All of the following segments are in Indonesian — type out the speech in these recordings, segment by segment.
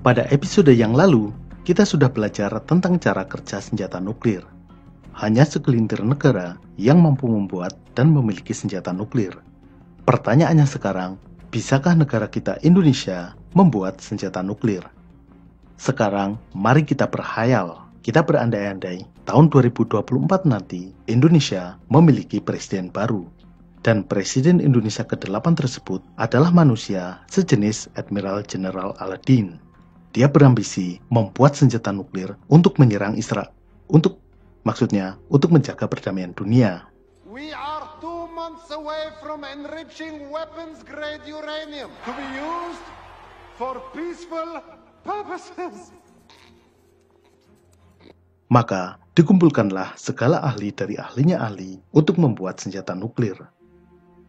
Pada episode yang lalu, kita sudah belajar tentang cara kerja senjata nuklir. Hanya segelintir negara yang mampu membuat dan memiliki senjata nuklir. Pertanyaannya sekarang, bisakah negara kita Indonesia membuat senjata nuklir? Sekarang, mari kita berhayal. Kita berandai-andai, tahun 2024 nanti, Indonesia memiliki presiden baru. Dan presiden Indonesia ke-8 tersebut adalah manusia sejenis Admiral Jenderal Aladdin. Dia berambisi membuat senjata nuklir untuk menyerang Israel. Untuk menjaga perdamaian dunia. We are 2 months away from enriching weapons-grade uranium to be used for peaceful purposes. Maka dikumpulkanlah segala ahli dari ahlinya ahli untuk membuat senjata nuklir.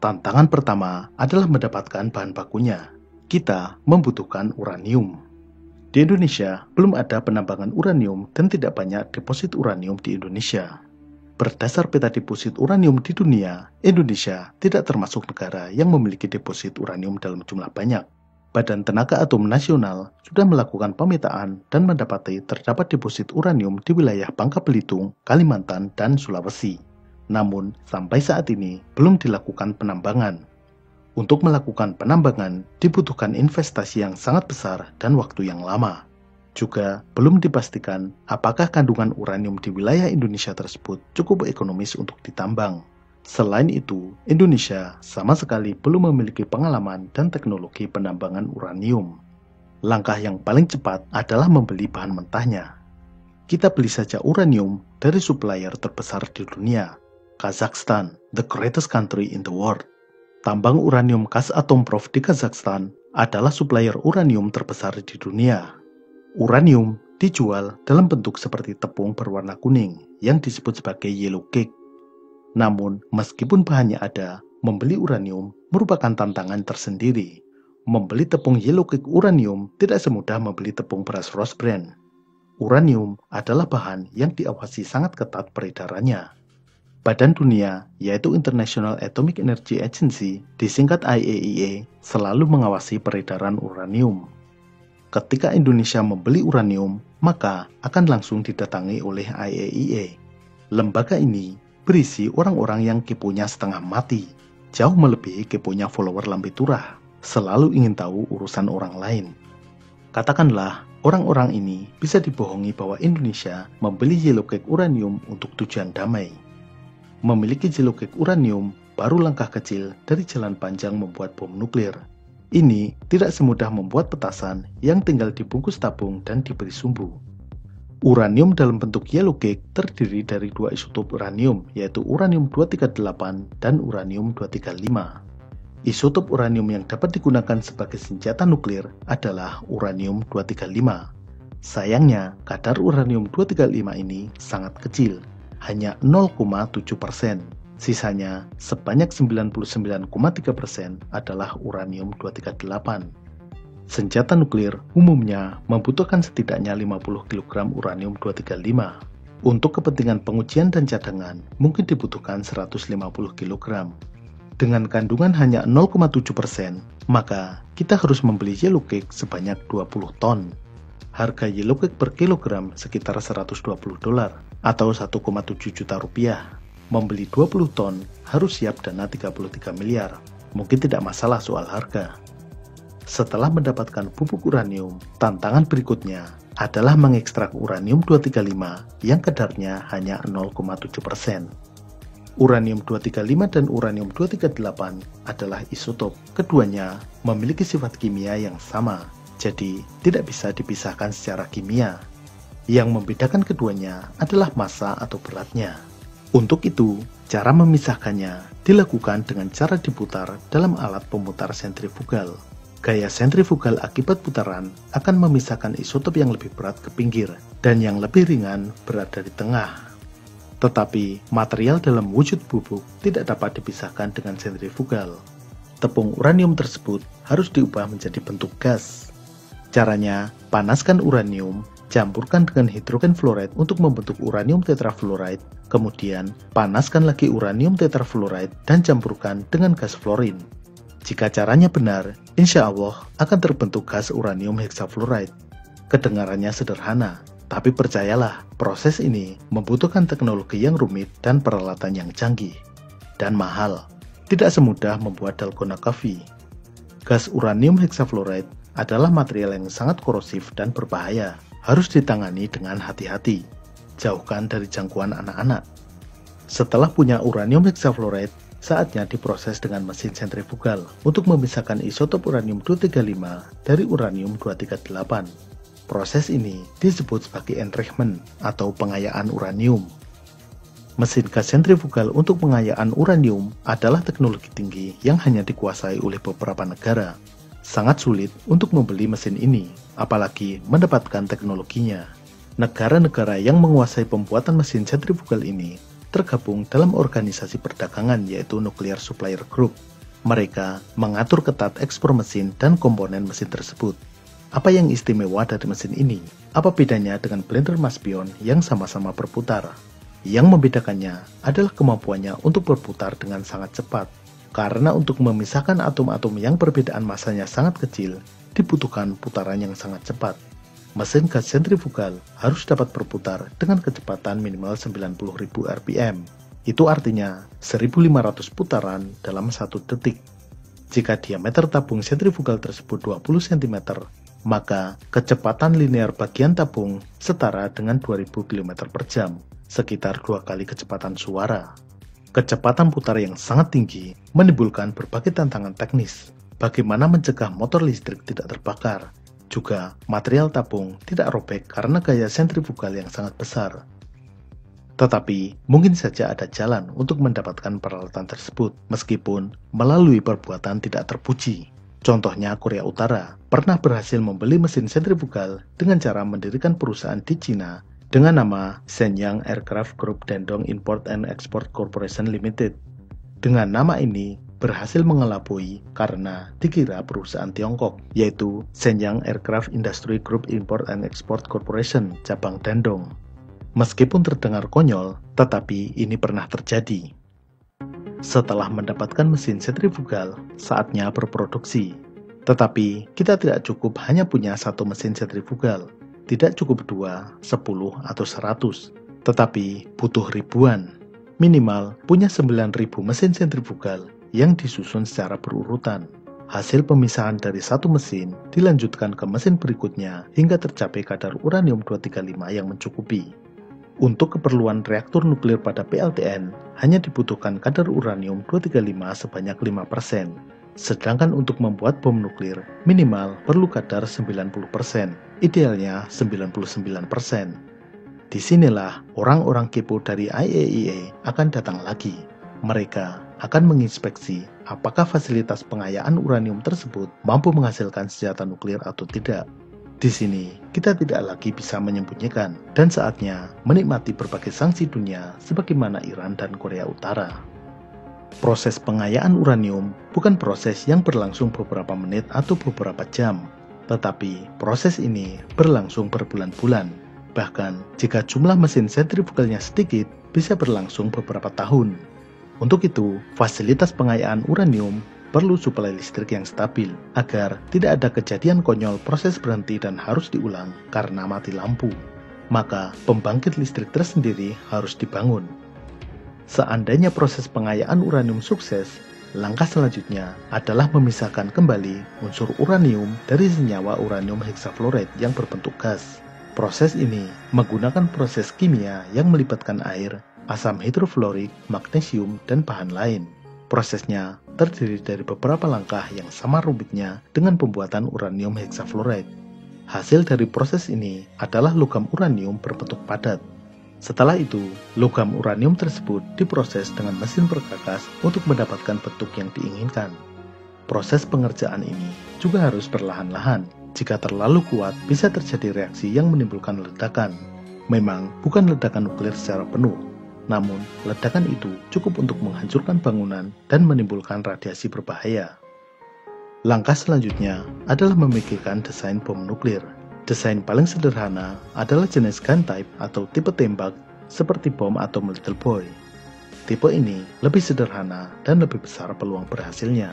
Tantangan pertama adalah mendapatkan bahan bakunya. Kita membutuhkan uranium. Di Indonesia belum ada penambangan uranium dan tidak banyak deposit uranium di Indonesia. Berdasar peta deposit uranium di dunia, Indonesia tidak termasuk negara yang memiliki deposit uranium dalam jumlah banyak. Badan Tenaga Atom Nasional sudah melakukan pemetaan dan mendapati terdapat deposit uranium di wilayah Bangka Belitung, Kalimantan, dan Sulawesi. Namun, sampai saat ini belum dilakukan penambangan. Untuk melakukan penambangan, dibutuhkan investasi yang sangat besar dan waktu yang lama. Juga belum dipastikan apakah kandungan uranium di wilayah Indonesia tersebut cukup ekonomis untuk ditambang. Selain itu, Indonesia sama sekali belum memiliki pengalaman dan teknologi penambangan uranium. Langkah yang paling cepat adalah membeli bahan mentahnya. Kita beli saja uranium dari supplier terbesar di dunia, Kazakhstan, the greatest country in the world. Tambang uranium Kazatomprom di Kazakhstan adalah supplier uranium terbesar di dunia. Uranium dijual dalam bentuk seperti tepung berwarna kuning yang disebut sebagai yellow cake. Namun, meskipun bahannya ada, membeli uranium merupakan tantangan tersendiri. Membeli tepung yellow cake uranium tidak semudah membeli tepung beras Rose Bran. Uranium adalah bahan yang diawasi sangat ketat peredarannya. Badan Dunia, yaitu International Atomic Energy Agency, disingkat IAEA, selalu mengawasi peredaran uranium. Ketika Indonesia membeli uranium, maka akan langsung didatangi oleh IAEA. Lembaga ini berisi orang-orang yang keponya setengah mati, jauh melebihi keponya follower Lambe Turah, selalu ingin tahu urusan orang lain. Katakanlah, orang-orang ini bisa dibohongi bahwa Indonesia membeli yellow cake uranium untuk tujuan damai. Memiliki yellow cake uranium baru langkah kecil dari jalan panjang membuat bom nuklir. Ini tidak semudah membuat petasan yang tinggal dibungkus tabung dan diberi sumbu. Uranium dalam bentuk yellow cake terdiri dari 2 isotop uranium, yaitu uranium-238 dan uranium-235. Isotop uranium yang dapat digunakan sebagai senjata nuklir adalah uranium-235. Sayangnya, kadar uranium-235 ini sangat kecil, hanya 0,7%. Sisanya sebanyak 99,3% adalah uranium-238. Senjata nuklir umumnya membutuhkan setidaknya 50 kg uranium-235. Untuk kepentingan pengujian dan cadangan, mungkin dibutuhkan 150 kg. Dengan kandungan hanya 0,7%, maka kita harus membeli yellow cake sebanyak 20 ton. Harga yellow cake per kilogram sekitar $120 atau 1,7 juta rupiah. Membeli 20 ton harus siap dana 33 miliar. Mungkin tidak masalah soal harga. Setelah mendapatkan pupuk uranium, tantangan berikutnya adalah mengekstrak uranium-235 yang kadarnya hanya 0,7%. Uranium-235 dan uranium-238 adalah isotop. Keduanya memiliki sifat kimia yang sama, jadi tidak bisa dipisahkan secara kimia. Yang membedakan keduanya adalah massa atau beratnya. Untuk itu, cara memisahkannya dilakukan dengan cara diputar dalam alat pemutar sentrifugal. Gaya sentrifugal akibat putaran akan memisahkan isotop yang lebih berat ke pinggir dan yang lebih ringan berada di tengah. Tetapi, material dalam wujud bubuk tidak dapat dipisahkan dengan sentrifugal. Tepung uranium tersebut harus diubah menjadi bentuk gas. Caranya, panaskan uranium, campurkan dengan hidrogen fluoride untuk membentuk uranium tetrafluoride, kemudian panaskan lagi uranium tetrafluoride dan campurkan dengan gas fluorin. Jika caranya benar, insya Allah akan terbentuk gas uranium hexafluoride. Kedengarannya sederhana, tapi percayalah, proses ini membutuhkan teknologi yang rumit dan peralatan yang canggih. Dan mahal, tidak semudah membuat dalgona coffee. Gas uranium hexafluoride adalah material yang sangat korosif dan berbahaya, harus ditangani dengan hati-hati, jauhkan dari jangkauan anak-anak. Setelah punya uranium hexafluoride, saatnya diproses dengan mesin sentrifugal untuk memisahkan isotop uranium-235 dari uranium-238. Proses ini disebut sebagai enrichment atau pengayaan uranium. Mesin gas sentrifugal untuk pengayaan uranium adalah teknologi tinggi yang hanya dikuasai oleh beberapa negara. Sangat sulit untuk membeli mesin ini, apalagi mendapatkan teknologinya. Negara-negara yang menguasai pembuatan mesin sentrifugal ini tergabung dalam organisasi perdagangan yaitu Nuclear Supplier Group. Mereka mengatur ketat ekspor mesin dan komponen mesin tersebut. Apa yang istimewa dari mesin ini? Apa bedanya dengan blender mass pion yang sama-sama berputar? Yang membedakannya adalah kemampuannya untuk berputar dengan sangat cepat. Karena untuk memisahkan atom-atom yang perbedaan masanya sangat kecil, dibutuhkan putaran yang sangat cepat. Mesin gas sentrifugal harus dapat berputar dengan kecepatan minimal 90.000 rpm. Itu artinya 1.500 putaran dalam 1 detik. Jika diameter tabung sentrifugal tersebut 20 cm, maka kecepatan linear bagian tabung setara dengan 2000 km per jam, sekitar 2 kali kecepatan suara. Kecepatan putar yang sangat tinggi menimbulkan berbagai tantangan teknis. Bagaimana mencegah motor listrik tidak terbakar, juga material tabung tidak robek karena gaya sentrifugal yang sangat besar. Tetapi, mungkin saja ada jalan untuk mendapatkan peralatan tersebut, meskipun melalui perbuatan tidak terpuji. Contohnya Korea Utara pernah berhasil membeli mesin sentrifugal dengan cara mendirikan perusahaan di Cina dengan nama Shenyang Aircraft Group Dandong Import and Export Corporation Limited. Dengan nama ini berhasil mengelabui karena dikira perusahaan Tiongkok, yaitu Shenyang Aircraft Industry Group Import and Export Corporation cabang Dandong. Meskipun terdengar konyol, tetapi ini pernah terjadi. Setelah mendapatkan mesin sentrifugal, saatnya berproduksi. Tetapi kita tidak cukup hanya punya satu mesin sentrifugal, tidak cukup 2, 10, atau 100, tetapi butuh ribuan. Minimal punya 9.000 mesin sentrifugal yang disusun secara berurutan. Hasil pemisahan dari satu mesin dilanjutkan ke mesin berikutnya hingga tercapai kadar uranium-235 yang mencukupi. Untuk keperluan reaktor nuklir pada PLTN, hanya dibutuhkan kadar uranium-235 sebanyak 5%. Sedangkan untuk membuat bom nuklir, minimal perlu kadar 90%, idealnya 99%. Disinilah orang-orang kepo dari IAEA akan datang lagi. Mereka akan menginspeksi apakah fasilitas pengayaan uranium tersebut mampu menghasilkan senjata nuklir atau tidak. Di sini, kita tidak lagi bisa menyembunyikan, dan saatnya menikmati berbagai sanksi dunia sebagaimana Iran dan Korea Utara. Proses pengayaan uranium bukan proses yang berlangsung beberapa menit atau beberapa jam, tetapi proses ini berlangsung berbulan-bulan. Bahkan, jika jumlah mesin sentrifugalnya sedikit, bisa berlangsung beberapa tahun. Untuk itu, fasilitas pengayaan uranium perlu suplai listrik yang stabil, agar tidak ada kejadian konyol proses berhenti dan harus diulang karena mati lampu. Maka, pembangkit listrik tersendiri harus dibangun. Seandainya proses pengayaan uranium sukses, langkah selanjutnya adalah memisahkan kembali unsur uranium dari senyawa uranium hexafluoride yang berbentuk gas. Proses ini menggunakan proses kimia yang melibatkan air, asam hidrofluorik, magnesium, dan bahan lain. Prosesnya terdiri dari beberapa langkah yang sama rumitnya dengan pembuatan uranium hexafluoride. Hasil dari proses ini adalah logam uranium berbentuk padat. Setelah itu, logam uranium tersebut diproses dengan mesin perkakas untuk mendapatkan bentuk yang diinginkan. Proses pengerjaan ini juga harus perlahan-lahan. Jika terlalu kuat, bisa terjadi reaksi yang menimbulkan ledakan. Memang bukan ledakan nuklir secara penuh, namun ledakan itu cukup untuk menghancurkan bangunan dan menimbulkan radiasi berbahaya. Langkah selanjutnya adalah memikirkan desain bom nuklir. Desain paling sederhana adalah jenis gun type atau tipe tembak seperti bom atau Little Boy. Tipe ini lebih sederhana dan lebih besar peluang berhasilnya.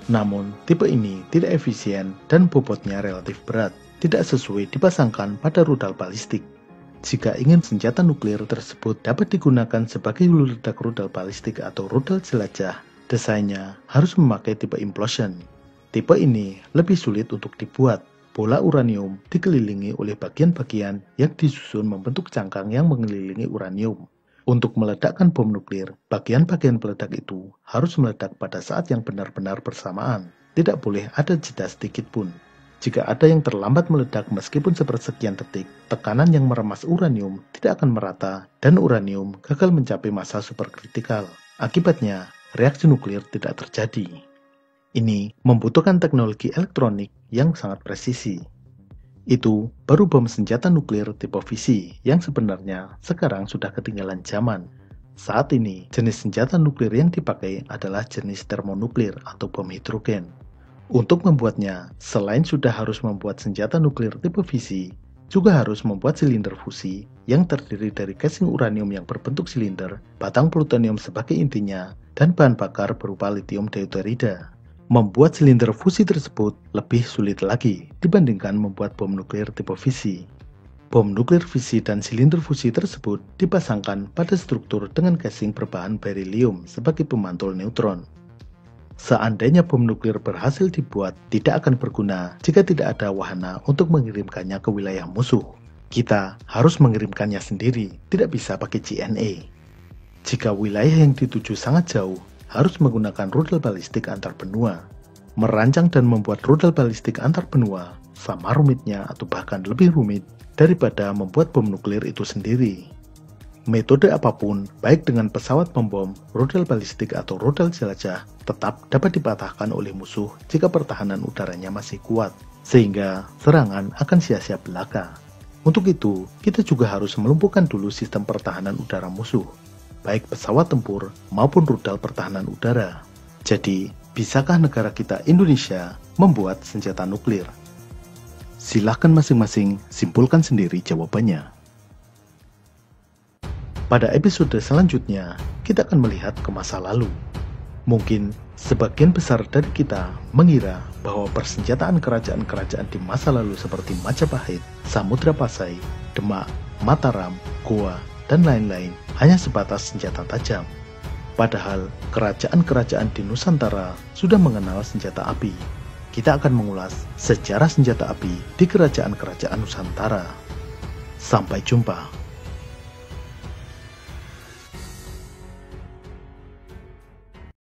Namun, tipe ini tidak efisien dan bobotnya relatif berat. tidak sesuai dipasangkan pada rudal balistik. Jika ingin senjata nuklir tersebut dapat digunakan sebagai hulu ledak rudal balistik atau rudal jelajah, desainnya harus memakai tipe implosion. Tipe ini lebih sulit untuk dibuat. Bola uranium dikelilingi oleh bagian-bagian yang disusun membentuk cangkang yang mengelilingi uranium. Untuk meledakkan bom nuklir, bagian-bagian peledak itu harus meledak pada saat yang benar-benar bersamaan. Tidak boleh ada jeda sedikit pun. Jika ada yang terlambat meledak meskipun sepersekian detik, tekanan yang meremas uranium tidak akan merata dan uranium gagal mencapai massa superkritikal. Akibatnya, reaksi nuklir tidak terjadi. Ini membutuhkan teknologi elektronik yang sangat presisi. Itu baru bom senjata nuklir tipe fisi yang sebenarnya sekarang sudah ketinggalan zaman. Saat ini, jenis senjata nuklir yang dipakai adalah jenis termonuklir atau bom hidrogen. Untuk membuatnya, selain sudah harus membuat senjata nuklir tipe fisi, juga harus membuat silinder fusi yang terdiri dari casing uranium yang berbentuk silinder, batang plutonium sebagai intinya, dan bahan bakar berupa lithium deuterida. Membuat silinder fusi tersebut lebih sulit lagi dibandingkan membuat bom nuklir tipe fisi. Bom nuklir fisi dan silinder fusi tersebut dipasangkan pada struktur dengan casing berbahan berilium sebagai pemantul neutron. Seandainya bom nuklir berhasil dibuat, tidak akan berguna jika tidak ada wahana untuk mengirimkannya ke wilayah musuh. Kita harus mengirimkannya sendiri, tidak bisa pakai JNE. Jika wilayah yang dituju sangat jauh, harus menggunakan rudal balistik antar benua. Merancang dan membuat rudal balistik antar benua sama rumitnya atau bahkan lebih rumit daripada membuat bom nuklir itu sendiri. Metode apapun, baik dengan pesawat pembom, rudal balistik atau rudal jelajah, tetap dapat dipatahkan oleh musuh jika pertahanan udaranya masih kuat, sehingga serangan akan sia-sia belaka. Untuk itu, kita juga harus melumpuhkan dulu sistem pertahanan udara musuh, baik pesawat tempur maupun rudal pertahanan udara. Jadi, bisakah negara kita Indonesia membuat senjata nuklir? Silahkan masing-masing simpulkan sendiri jawabannya. Pada episode selanjutnya, kita akan melihat ke masa lalu. Mungkin sebagian besar dari kita mengira bahwa persenjataan kerajaan-kerajaan di masa lalu seperti Majapahit, Samudra Pasai, Demak, Mataram, Goa, dan lain-lain hanya sebatas senjata tajam. Padahal kerajaan-kerajaan di Nusantara sudah mengenal senjata api. Kita akan mengulas sejarah senjata api di kerajaan-kerajaan Nusantara. Sampai jumpa.